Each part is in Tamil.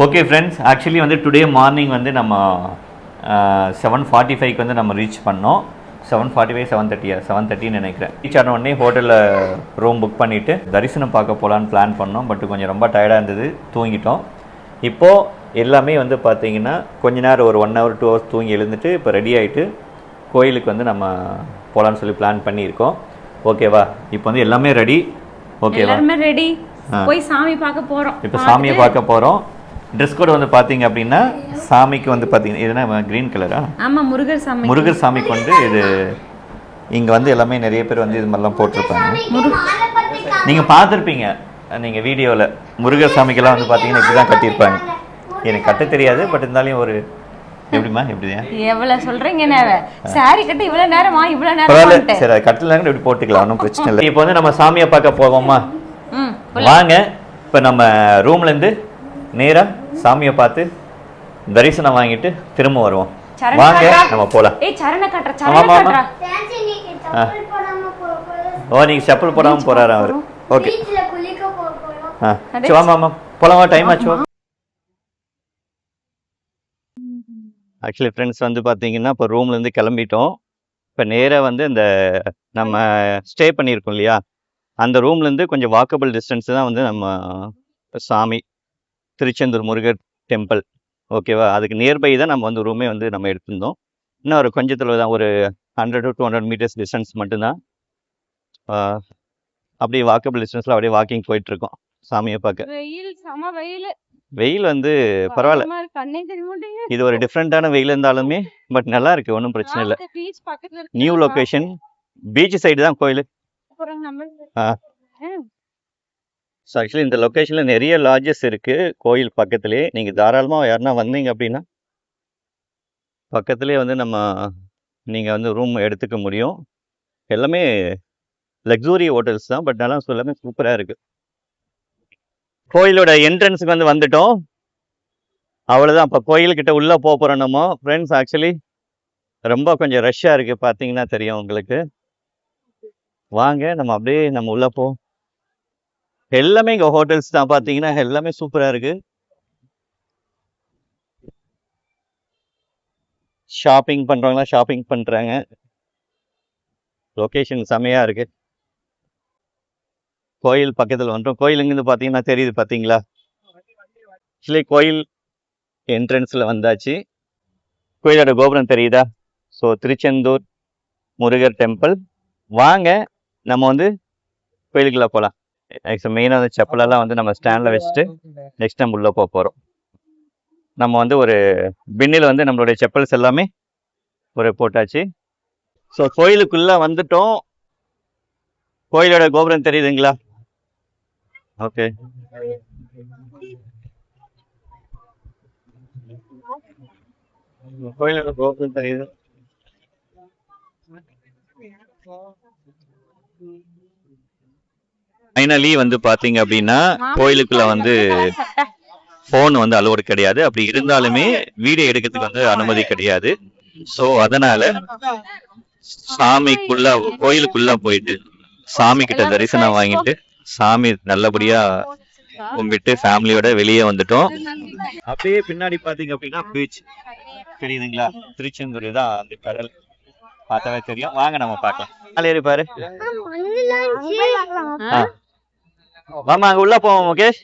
ஓகே ஃப்ரெண்ட்ஸ், ஆக்சுவலி வந்து டுடே மார்னிங் வந்து நம்ம 7:45க்கு வந்து நம்ம ரீச் பண்ணோம். 7:45 7:30 நினைக்கிறேன். ரீச் ஆன உடனே ஹோட்டலில் ரூம் புக் பண்ணிவிட்டு தரிசனம் பார்க்க போகலான்னு பிளான் பண்ணோம். பட் கொஞ்சம் ரொம்ப டயர்டாக இருந்தது, தூங்கிட்டோம். இப்போது எல்லாமே வந்து பார்த்திங்கன்னா கொஞ்ச நேரம் ஒரு 1 hour 2 hours தூங்கி எழுந்துட்டு இப்போ ரெடி ஆகிட்டு கோயிலுக்கு வந்து நம்ம போகலான்னு சொல்லி பிளான் பண்ணியிருக்கோம். ஓகேவா? இப்போ வந்து எல்லாமே ரெடி. ஓகேவா? எல்லாமே ரெடி. போய் சாமி பார்க்க போகிறோம். இப்போ சாமியை பார்க்க போகிறோம். ட்ரெஸ் கோட் வந்து பார்த்தீங்க அப்படின்னா சாமிக்கு வந்து பார்த்தீங்கன்னா இதுனா க்ரீன் கலரா? ஆமாம், முருகர் சாமி. முருகர் சாமிக்கு வந்து இது இங்கே வந்து எல்லாமே நிறைய பேர் வந்து இது மாதிரிலாம் போட்டிருப்பாங்க. நீங்கள் பார்த்துருப்பீங்க நீங்கள் வீடியோவில். முருகர் சாமிக்கெல்லாம் வந்து பார்த்தீங்கன்னா இப்படி தான் கட்டியிருப்பாங்க. எனக்கு கட்ட தெரியாது, பட் இருந்தாலும் ஒரு எப்படிமா எப்படியா எவ்வளோ சொல்கிறீங்க? சாரி கட்ட இவ்வளோ நேரமா? இவ்வளோ பரவாயில்ல, நேரம் சரி கட்டலாம் இப்படி போட்டுக்கலாம், ஒன்றும் பிரச்சனை இல்லை. இப்போ வந்து நம்ம சாமியை பார்க்க போவோமா? வாங்க. இப்போ நம்ம ரூம்லேருந்து நேராக சாமியை பார்த்து தரிசனம் வாங்கிட்டு திரும்ப வருவோம். வாங்க நம்ம போகலாம். ஓ, நீங்கள் செப்பல் போடாமல் போகிறாரு அவர். ஓகே வாமா போகலாமா? டைம் ஆச்சு. ஆக்சுவலி ஃப்ரெண்ட்ஸ் வந்து பார்த்தீங்கன்னா இப்போ ரூம்லேருந்து கிளம்பிட்டோம். இப்போ நேராக வந்து இந்த நம்ம ஸ்டே பண்ணியிருக்கோம் இல்லையா, அந்த ரூம்லேருந்து கொஞ்சம் வாக்கபிள் டிஸ்டன்ஸ் தான் வந்து நம்ம சாமி திருச்செந்தூர் முருகர் டெம்பிள். ஓகேவா? அதுக்கு நியர்பை தான் நம்ம வந்து ரூமே வந்து நம்ம எடுத்திருந்தோம். இன்னும் ஒரு கொஞ்சத்தில் தான் ஒரு 100 to 200 meters டிஸ்டன்ஸ் மட்டும்தான். அப்படியே வாக்கபிள் டிஸ்டன்ஸில் அப்படியே வாக்கிங் போயிட்டுருக்கோம் சாமியை பார்க்க. வெயில் வந்து பரவாயில்ல, இது ஒரு டிஃப்ரெண்ட்டான வெயில் இருந்தாலுமே பட் நல்லா இருக்கு, ஒன்றும் பிரச்சனை இல்லை. நியூ லொக்கேஷன், பீச் சைடு தான் கோயில். ஸோ ஆக்சுவலி இந்த லொக்கேஷனில் நிறைய லாட்ஜஸ் இருக்குது கோயில் பக்கத்துலேயே. நீங்கள் தாராளமாக யாருன்னா வந்தீங்க அப்படின்னா பக்கத்துலேயே வந்து நீங்கள் வந்து ரூம் எடுத்துக்க முடியும். எல்லாமே லக்ஸூரி ஹோட்டல்ஸ் தான், பட் நல்லா எல்லாமே சூப்பராக இருக்குது. கோயிலோட என்ட்ரன்ஸுக்கு வந்து வந்துட்டோம். அவ்வளோதான். இப்போ கோயில்கிட்ட உள்ளே போகிறோம் நம்ம ஃப்ரெண்ட்ஸ். ஆக்சுவலி ரொம்ப கொஞ்சம் ரஷ்ஷாக இருக்குது, பார்த்தீங்கன்னா தெரியும் உங்களுக்கு. வாங்க நம்ம அப்படியே நம்ம உள்ளே போவோம். எல்லாமே இங்கே ஹோட்டல்ஸ் தான், பார்த்தீங்கன்னா எல்லாமே சூப்பராக இருக்குது. ஷாப்பிங் பண்ணுறவங்களாம் ஷாப்பிங் பண்ணுறாங்க. லொக்கேஷன் செம்மையாக இருக்குது. கோயில் பக்கத்தில் வந்துட்டோம். கோயில் இங்கேருந்து பார்த்தீங்கன்னா தெரியுது, பார்த்தீங்களா? ஆக்சுவலி கோயில் என்ட்ரன்ஸில் வந்தாச்சு. கோயிலோட கோபுரம் தெரியுதா? So Tiruchendur Murugar temple. வாங்க நம்ம வந்து கோயிலுக்குள்ளே போகலாம். நெக்ஸ்ட் மெயினாக வந்து செப்பலெல்லாம் வந்து நம்ம ஸ்டாண்டில் வச்சுட்டு நெக்ஸ்ட் நம்ம உள்ளே போகிறோம். நம்ம வந்து ஒரு பின்னில் வந்து நம்மளுடைய செப்பல்ஸ் எல்லாமே ஒரு போட்டாச்சு. ஸோ கோயிலுக்குள்ளே வந்துட்டோம். கோயிலோட கோபுரம் தெரியுதுங்களா? ஓகே. கோயிலோட கோபுரம் தெரியுது. ஃபைனலி வந்து பார்த்தீங்க அப்படின்னா கோயிலுக்குள்ள வந்து ஃபோன் வந்து அலோடு கிடையாது. அப்படி இருந்தாலுமே வீடியோ எடுக்கிறதுக்கு வந்து அனுமதி கிடையாது. ஸோ அதனால சாமிக்குள்ள கோயிலுக்குள்ள போயிட்டு சாமி கிட்ட தரிசனம் வாங்கிட்டு சாமி நல்லபடியா கும்பிட்டு ஃபேமிலியோட வெளியே வந்துட்டோம். அப்படியே பின்னாடி பார்த்தீங்க அப்படின்னா பீச் தெரியுதுங்களா? திருச்செந்தூர் தான் அந்த கடல், பார்த்தாவே தெரியும். வாங்க நம்ம பார்க்கலாம். ஏறி பாரு. வாமா அங்க உள்ள போவோம் முகேஷ்.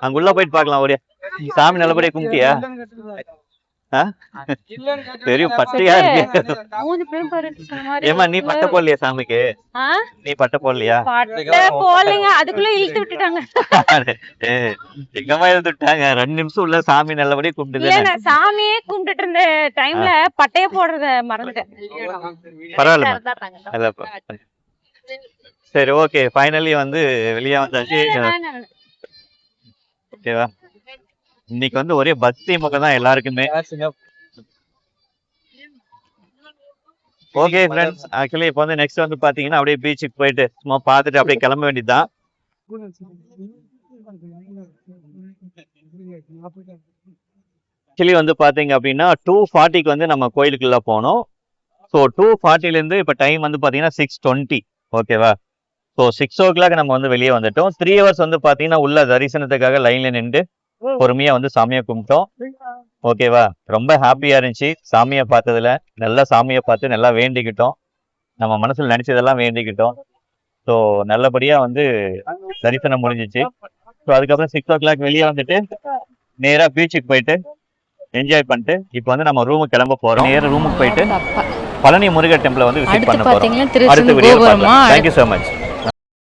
அங்க உள்ள போயிட்டு பார்க்கலாம். ஒரே சாமி நல்லபடியா கும்பிட்டியா? தெரியும், பட்டையா இருக்கு. ஏமா நீ பட்ட போடலையா சாமிக்கு? நீ பட்ட போடலையா? அதுக்குள்ள இழுத்து விட்டுட்டாங்க. எங்கம்மா இழுத்து விட்டாங்க? 2 நிமிஷம் உள்ள சாமி நல்லபடியா கும்பிட்டு சாமியே கும்பிட்டு இருந்த டைம்ல பட்டைய போடுறத மறந்துட்டேன். பரவாயில்ல. சரி, ஓகே. ஃபைனலி வந்து வெளியே வந்தாச்சு. ஓகேவா? இன்னைக்கு வந்து ஒரே பக்தி முகம் தான் எல்லாருக்குமே. ஓகே ஃப்ரெண்ட்ஸ், ஆக்சுவலி இப்போ வந்து நெக்ஸ்ட் வந்து பார்த்தீங்கன்னா அப்படியே பீச்சுக்கு போயிட்டு சும்மா பார்த்துட்டு அப்படியே கிளம்ப வேண்டியதுதான். ஆக்சுவலி வந்து பார்த்தீங்க அப்படின்னா 2:40க்கு வந்து நம்ம கோயிலுக்குள்ள போனோம். ஸோ 2:40லேருந்து இப்போ டைம் வந்து பார்த்தீங்கன்னா 6:20. ஓகேவா? ஸோ 6 o'clock நம்ம வந்து வெளியே வந்துட்டோம். 3 hours வந்து பார்த்தீங்கன்னா உள்ள தரிசனத்துக்காக லைன்ல நின்று பொறுமையா வந்து சாமியை கும்பிட்டோம். ஓகேவா? ரொம்ப ஹாப்பியா இருந்துச்சு சாமியை பார்த்ததுல. நல்லா சாமியை பார்த்து நல்லா வேண்டிக்கிட்டோம். நம்ம மனசுல நினைச்சதெல்லாம் வேண்டிக்கிட்டோம். ஸோ நல்லபடியா வந்து தரிசனம் முடிஞ்சிச்சு. ஸோ அதுக்கப்புறம் 6 o'clock வெளியே வந்துட்டு நேரா பீச்சுக்கு போயிட்டு என்ஜாய் பண்ணிட்டு இப்போ வந்து நம்ம ரூமுக்கு கிளம்ப போறோம். நேரா ரூமுக்கு போயிட்டு பழனி முருகர் டெம்பிளை வந்து விசிட் பண்ண அடுத்து போறோம். பாத்தீங்கன்னா அடுத்த திருச்செந்தூர் வீடியோ கோபுரமா பார்க்கலாம். Thank you so much.